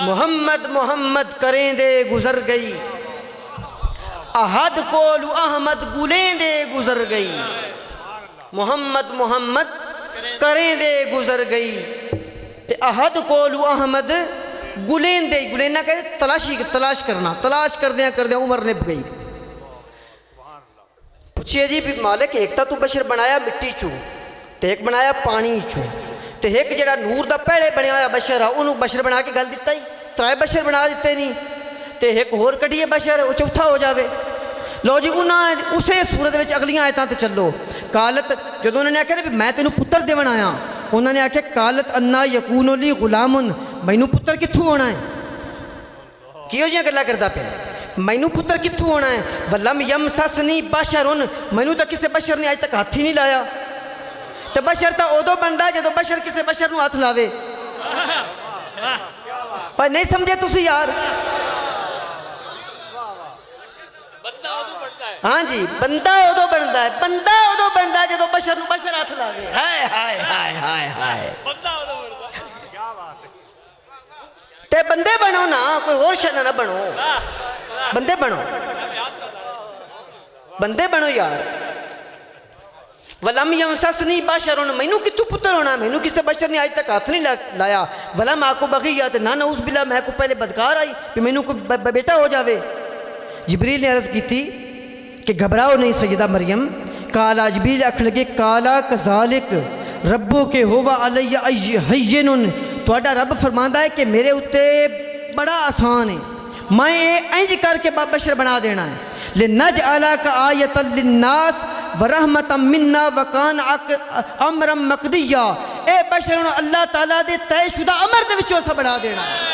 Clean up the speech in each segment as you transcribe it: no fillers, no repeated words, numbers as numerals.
मोहम्मद मोहम्मद करें दे गुजर गई, अहद कोलू अहमद गुलें दे गुजर गई। मोहम्मद मोहम्मद करें दे गुजर गई ते अहद कोलू अहमद गुलें दे, गुलेना कहे तलाश करना, तलाश करदे उम्र निभ गई। पूछिए जी भी मालिक एक तो तू बशर बनाया मिट्टी चू ते एक बनाया पानी चू ते एक जड़ा नूर दा पहले बनया होया बशर आ उन्होंने बशर बना के गल दिता ही, त्राए बशर बना दिते नहीं ते एक होर कढ़िए बशर वो चौथा हो जावे। लो जी उन्हें उसे सूरत में अगलियां आयतां ते चलो। कालत जो उन्होंने आख्या भी मैं तेन पुत्र देवन आया, उन्होंने आख्या कालत अन्ना यकून ली गुलामुन, मैनू पुत्र कित्थों होना है? किहो जिहियां गल्लां करदा पिया, मैनू पुत्र कित्थों होना है? वलम यमससनी बशरुन, मैनू तो किसी बशर ने अज तक हाथ ही नहीं लाया। तो बशर तो उदों बनता जो बशर किसी बशर को हाथ लावे। पर नहीं समझे तुसी यार? हाँ जी बंदा उदों बनता है, बंदा उदों बनता है जो बशर को बशर हाथ लावे। हाय हाय हाय हाय हाय ते बंदे बनो ना, कोई और शना ना बनो, बंदे बनो, बंदे बनो यार। वलम यमससनी बशरुन, मैनू कित्थों पुत्र होना, मैनू किसी बशर ने आज तक हाथ नहीं लाया। वलम आको बगिया, ना नऊज़ बिल्लाह मैं को पहले बदकार आई कि मैनू कोई बेटा हो जावे। जिब्रील ने अर्ज़ की थी कि घबराओ नहीं सैयदा मरियम। काला जिब्रील आख लगे काला कज़ालिक रब्बो के होवा अलैया हय्यनुन, तुहाडा रब फरमांदा है कि मेरे उत्ते बड़ा आसान है, मैं ये इंज करके बशर बना देना है। लिनजअला का आयतन लिन्नास व रहमतम मिन्ना व कान अमरम मकदिया, ए बशर अल्लाह ताला दे तयशुदा अमर दे विचों सा बना देना है।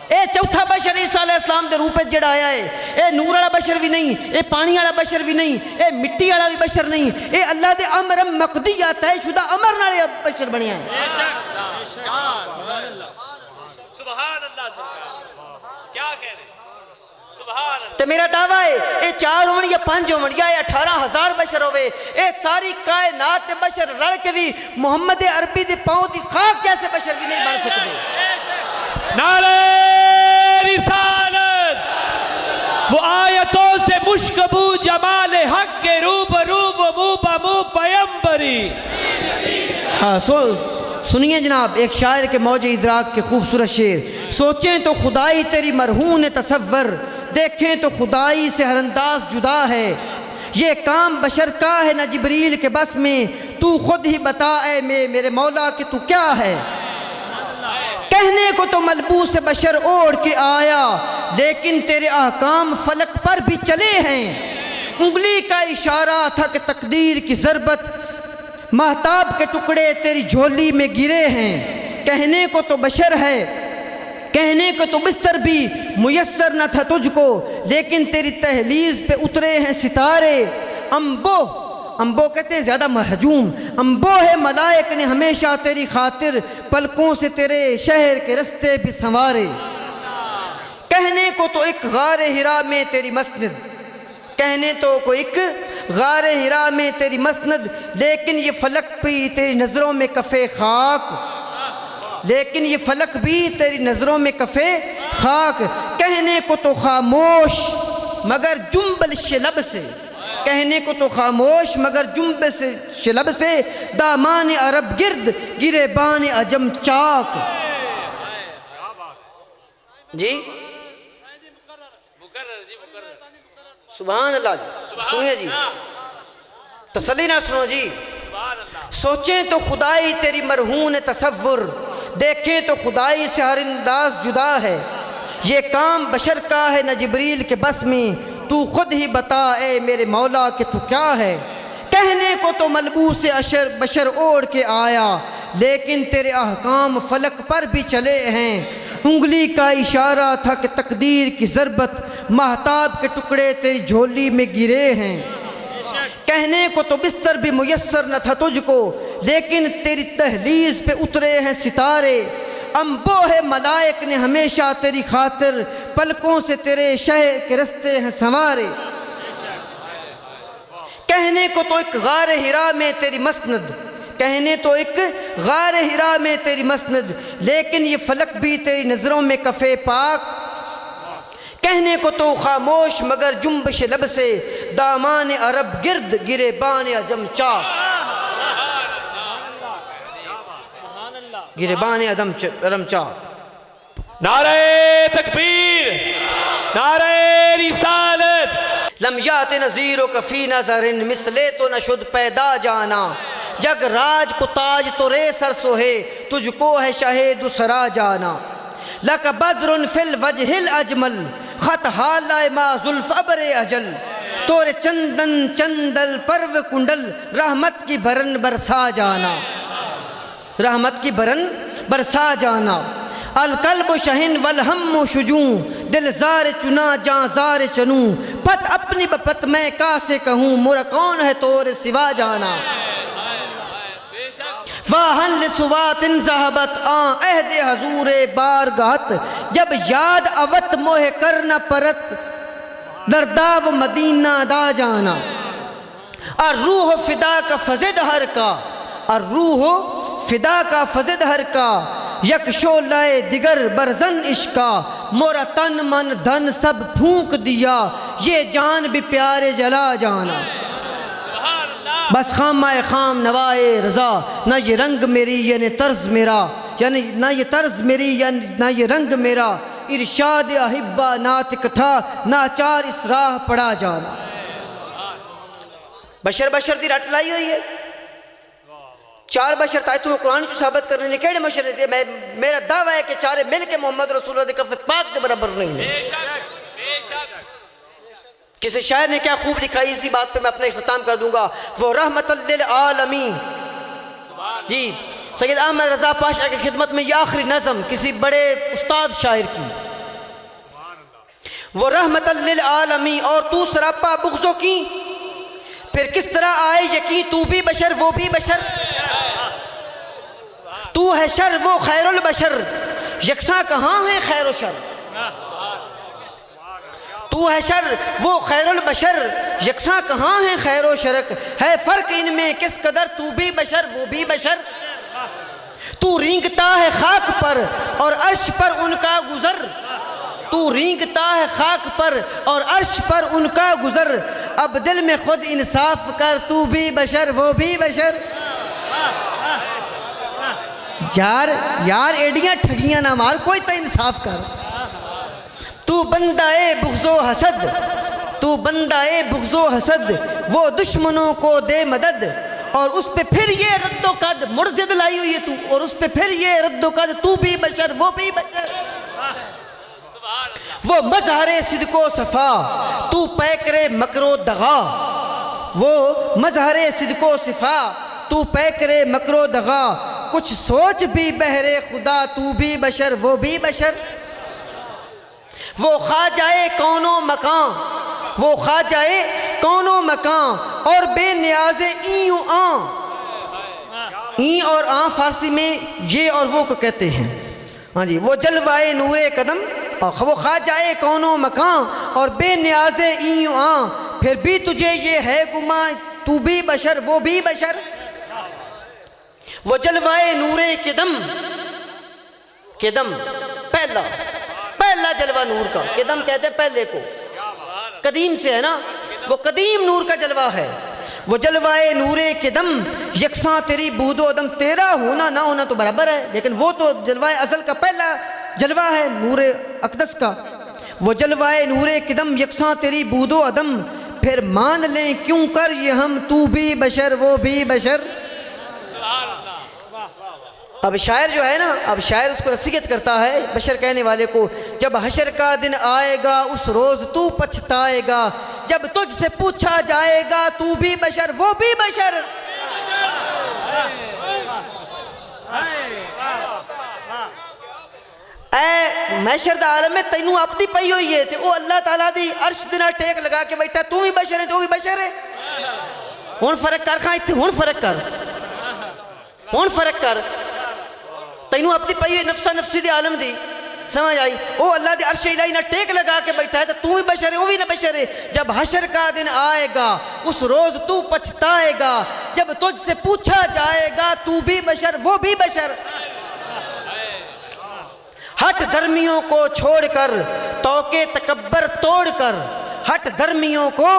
ए चौथा बशर ईसा अलैहिस्सलाम के रूप में जड़ा आया है, ए नूर वाला बशर भी नहीं, ए पानी वाला बशर भी नहीं, ए मिट्टी वाला भी बशर नहीं, ए अल्लाह दे अमरम मकदिया तयशुदा अमर नाले बशर बनिया है। तो मेरा दावा है ये 4 होवन या 5 होवन या 18,000 बशर होवे, ये सारी कायनात के बशर रल के भी मोहम्मद अरबी के पाँव की खाक जैसे बशर भी नहीं बन सकते। नारे रिसालत, वो आयतों से मुश्कबू जमाल हक के रूबरू वो मुँह बमुँह पैगंबरी। हाँ सुनिए जनाब, एक शायर के मौजे इदराक के खूबसूरत शेर। सोचें तो खुदाई तेरी मरहून तसव्वर, देखें तो खुदाई से हर अंदाज जुदा है। ये काम बशर का है न जिब्रील के बस में, तू खुद ही बता ए मेरे मौला कि तू क्या है। कहने को तो मलबूस से बशर ओढ़ के आया, लेकिन तेरे अहकाम फलक पर भी चले हैं। उंगली का इशारा था कि तकदीर की ज़रबत, महताब के टुकड़े तेरी झोली में गिरे हैं। कहने को तो बशर है, कहने को तो बिस्तर भी मुयस्सर न था तुझको, लेकिन तेरी तहलीज पे उतरे हैं सितारे। अम्बो, अम्बो कहते हैं ज़्यादा महजूम, अम्बो है मलाइक ने हमेशा तेरी खातिर, पलकों से तेरे शहर के रस्ते भी संवारे। कहने को तो एक गारे हिरा में तेरी मस्जिद, कहने तो को एक गारे हिरा में तेरी मस्जिद, लेकिन ये फलक भी तेरी नज़रों में कफ़े खाक, लेकिन ये फलक भी तेरी नज़रों में कफ़े खाक। कहने को तो खामोश मगर जुम्बल शलब से, कहने को तो खामोश मगर जुम्बल से शलब से, दामान अरब गिर्द गिरेबान अजम चाक। जी सुभान अल्लाह। सुनिए जी, तसल्ली ना सुनो जी। सोचें तो खुदाई तेरी मरहून तसव्वुर, देखें तो खुदाई से हर अंदाज जुदा है। ये काम बशर का है न जिब्रील के बस में, तू खुद ही बता ए मेरे मौला कि तू क्या है। कहने को तो मलबूस से अशर बशर ओढ़ के आया, लेकिन तेरे अहकाम फलक पर भी चले हैं। उंगली का इशारा था कि तकदीर की ज़रबत, महताब के टुकड़े तेरी झोली में गिरे हैं। कहने को तो बिस्तर भी मुयस्सर न था तुझको, लेकिन तेरी तहलीज पे उतरे हैं सितारे। अम्बो है मलाइक ने हमेशा तेरी खातिर, पलकों से तेरे शहर के रस्ते हैं संवारे। कहने को तो एक गारे हिरा में तेरी मस्जिद, कहने तो एक गार हिरा में तेरी मसनद, लेकिन ये फलक भी तेरी नज़रों में कफ़े पाक। कहने को तो खामोश मगर जुम्बश लब से दामान अरब गिर्द गिरे बान अजम चाक, गिरे बान अदम चाक। नारे तकबीर, नारे रिसालत। लम यात नज़ीरो कफ़ी नज़रिन मिसले तो न शुद पैदा जाना, जग राज को ताज तो रे सर सोहे तुझको है शाहे दुसरा जाना। लक बद्रुन फिल वजहिल अजमल खत हालाए मा जुल्फ अबरे अजल, तोरे चंदन चंदल पर्व कुंडल रहमत की भरन बरसा जाना, रहमत की भरन बरसा जाना। अल कल्ब शहिन वल हम शुजू दिल जार चुना जां जार चनू, पत अपनी बपत मैं का से कहूँ मोरा कौन है तोरे सिवा जाना। वाहन सुवातिन ज़हबत आ अहदे हजूरे बारगाहत, जब याद अवत मोहे करना परत दरदाव मदीना दा जाना। और रूह फिदा का फजद हर का, और रूह फिदा का फजद हर का, यक शोलाए दिगर बरजन इश्का, मोरा तन मन धन सब फूंक दिया ये जान भी प्यारे जला जाना। बस खामाए खाम नवाए रज़ा, ना ये रंग मेरी यानी तर्ज मेरा, यानी ना ये तर्ज मेरी यानी ना ये रंग मेरा, इरशाद अहिब्बा नातिक था नाचार इस राह पड़ा जाना। बशर बशर दी रट लाई हुई है, चार बशर ताए तुम्हें कुरान को साबित करने ने केड़े मशर दे। मैं मेरा दावा है कि चारे मिल के मोहम्मद रसूलुल्लाह दे कफ़े पाक के बराबर नहीं है। किसी शायर ने क्या खूब लिखा, इसी बात पे मैं अपने इख्तिताम कर दूंगा। वो रहमतल लिल आलमीन जी सैयद अहमद रज़ा पाशा की खिदमत में ये आखिरी नज़म किसी बड़े उस्ताद शायर की। वो रहमतल लिल आलमीन और तू सरापा बुग़्ज़ों की, फिर किस तरह आए यकीन तू भी बशर वो भी बशर। तू है शर वो खैरुल बशर, यकसा कहाँ है खैर शर। तू है शर वो खैरुल बशर, यकसा कहाँ है खैर शरक। है फ़र्क इनमें किस कदर तू भी बशर वो भी बशर। तू रींगता है खाक पर और अर्श पर उनका गुज़र, तू रींगता है खाक पर और अर्श पर उनका गुज़र। अब दिल में खुद इंसाफ कर तू भी बशर वो भी बशर। यार यार एडियाँ ठगियाँ ना मार, कोई तो इंसाफ कर। तू बंदा ए बुग़्ज़ो हसद, तू बंदा ए बुग़्ज़ो हसद, वो दुश्मनों को दे मदद। और उस पे फिर ये रद्दो कद मुर्जिद लाई हुई है तू, और उस पे फिर ये रद्दो कद तू भी बशर वो भी बशर। वो मज़हरे सिद्को सफ़ा तू पैकरे मकरो दगा, वो मज़हरे सिद्को सिफ़ा तू पैकरे मकरो दगा। कुछ सोच भी बहरे खुदा तू भी बशर वो भी बशर। वो खा जाए कौनो मकान, वो खा जाए कौनो मकान, और बेनियाज़े ई आ। ई और आ फारसी में ये और वो को कहते हैं। हाँ जी, वो जलवाए नूरे कदम, वो खा जाए कौनो मकान और बेनियाज़े ई आ, फिर भी तुझे ये है गुमा तू भी बशर वो भी बशर। वो जलवाए नूरे कदम, कदम पहला पहला जलवा नूर का, कदम कहते हैं पहले को, कदीम से है ना, वो कदीम नूर का जलवा है। वो जलवाए नूरे कदम यकसा तेरी बूदो अदम, तेरा होना ना होना तो बराबर है, लेकिन वो तो जलवाए असल का पहला जलवा है नूरे अक़दस का। वो जलवाए नूरे कदम यकसा तेरी बूदो अदम, फिर मान लें क्यों कर ये हम तू भी बशर वो भी बशर। अब शायर जो है ना, अब शायर उसको नसीहत करता है बशर कहने वाले को, जब हशर का दिन आएगा उस रोज़ तू पछताएगा, जब तुझसे पूछा जाएगा तू भी बशर वो भी बशर। ऐ महशर दा आलम में तैनू अपनी पई हुई है, ते ओ अल्लाह ताला दी अर्श दे नाल टेक लगा के बैठा, तू भी बशर है तू भी बशर है। हुण फर्क कर, खां इत्थे हुण फर्क कर, हुण फर्क कर। तैनू अपनी पई हुई नफसा नफसी दे आलम दी, समझ आई? ओ अल्लाह दे अर्श इलाही ना टेक लगा के बैठा है तो तू भी बशर है, वो भी ना बशर है। जब हशर का दिन आएगा उस रोज तू पछताएगा, जब तुझसे पूछा जाएगा तू भी बशर वो भी बशर। हट धर्मियों को छोड़कर तौके तकब्बर तोड़कर, हट धर्मियों को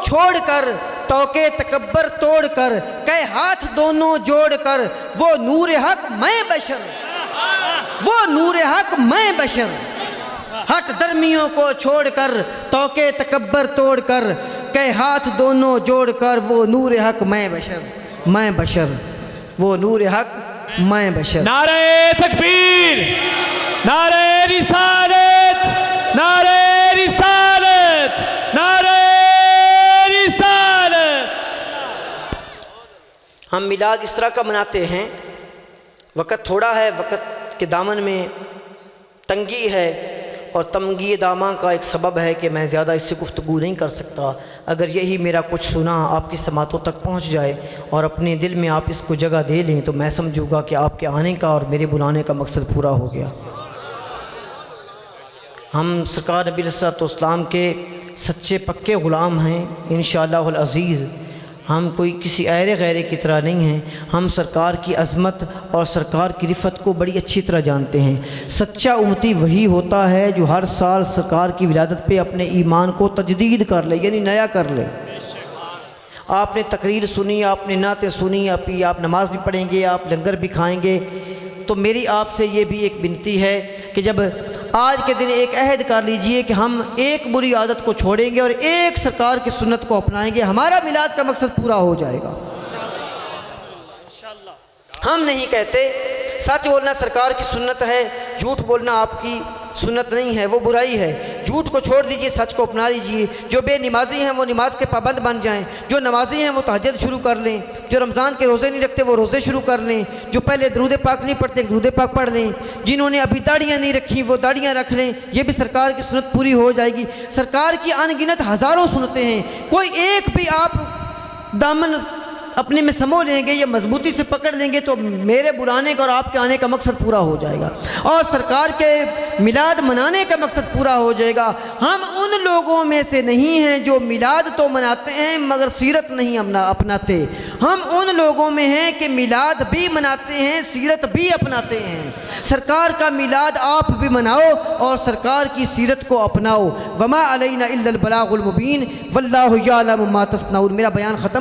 छोड़कर तौके तकब्बर तोड़कर, कह हाथ दोनों जोड़कर वो नूर हक मैं बशर, वो नूर हक मैं बशर। हट धर्मियों को छोड़कर तौके तकब्बर तोड़कर, कह हाथ दोनों जोड़कर वो नूर हक मैं बशर, मैं बशर, वो नूर हक मैं बशर। नारे तकबीर, नारे रिसालत, नारे रिसालत, नारे रिसालत। हम मिलाद इस तरह का मनाते हैं, वक़्त थोड़ा है, वक़्त के दामन में तंगी है और तंगी दामा का एक सबब है कि मैं ज़्यादा इससे गुफ्तगू नहीं कर सकता। अगर यही मेरा कुछ सुना आपकी समातों तक पहुंच जाए और अपने दिल में आप इसको जगह दे लें तो मैं समझूंगा कि आपके आने का और मेरे बुलाने का मकसद पूरा हो गया। हम सरकार नबी अलैहिस्सलाम के सच्चे पक्के ग़ुलाम हैं इंशाअल्लाहुल अज़ीज़। हम कोई किसी ऐरे गैरे की तरह नहीं हैं। हम सरकार की अज़मत और सरकार की रिफ़त को बड़ी अच्छी तरह जानते हैं। सच्चा उम्मती वही होता है जो हर साल सरकार की विलादत पे अपने ईमान को तजदीद कर ले, यानी नया कर ले। आपने तकरीर सुनी, आपने नातें सुनी, आप नमाज भी पढ़ेंगे, आप लंगर भी खाएंगे, तो मेरी आपसे ये भी एक विनती है कि जब आज के दिन एक अहद कर लीजिए कि हम एक बुरी आदत को छोड़ेंगे और एक सरकार की सुन्नत को अपनाएंगे, हमारा मिलाद का मकसद पूरा हो जाएगा। हम नहीं कहते सच बोलना सरकार की सुन्नत है, झूठ बोलना आपकी सुन्नत नहीं है, वो बुराई है। झूठ को छोड़ दीजिए, सच को अपना लीजिए। जो बेनमाजी हैं वो नमाज के पाबंद बन जाएं, जो नमाजी हैं वो तहज्जुद शुरू कर लें, जो रमज़ान के रोज़े नहीं रखते वो रोज़े शुरू कर लें, जो पहले दरूद पाक नहीं पढ़ते दरूद पाक पढ़ लें, जिन्होंने अभी दाढ़ियाँ नहीं रखी वो दाढ़ियाँ रख लें। ये भी सरकार की सुन्नत पूरी हो जाएगी। सरकार की अनगिनत हज़ारों सुनते हैं, कोई एक भी आप दामन अपने में समो लेंगे या मजबूती से पकड़ लेंगे तो मेरे बुलाने का और आपके आने का मकसद पूरा हो जाएगा और सरकार के मिलाद मनाने का मकसद पूरा हो जाएगा। हम उन लोगों में से नहीं हैं जो मिलाद तो मनाते हैं मगर सीरत नहीं अपनाते। हम उन लोगों में हैं कि मिलाद भी मनाते हैं, सीरत भी अपनाते हैं। सरकार का मिलाद आप भी मनाओ और सरकार की सीरत को अपनाओ। वमा अलैना इल्लल बलागुल मुबीन वल्लाहु यअलमु मा तस्नऊन। मेरा बयान ख़त्म।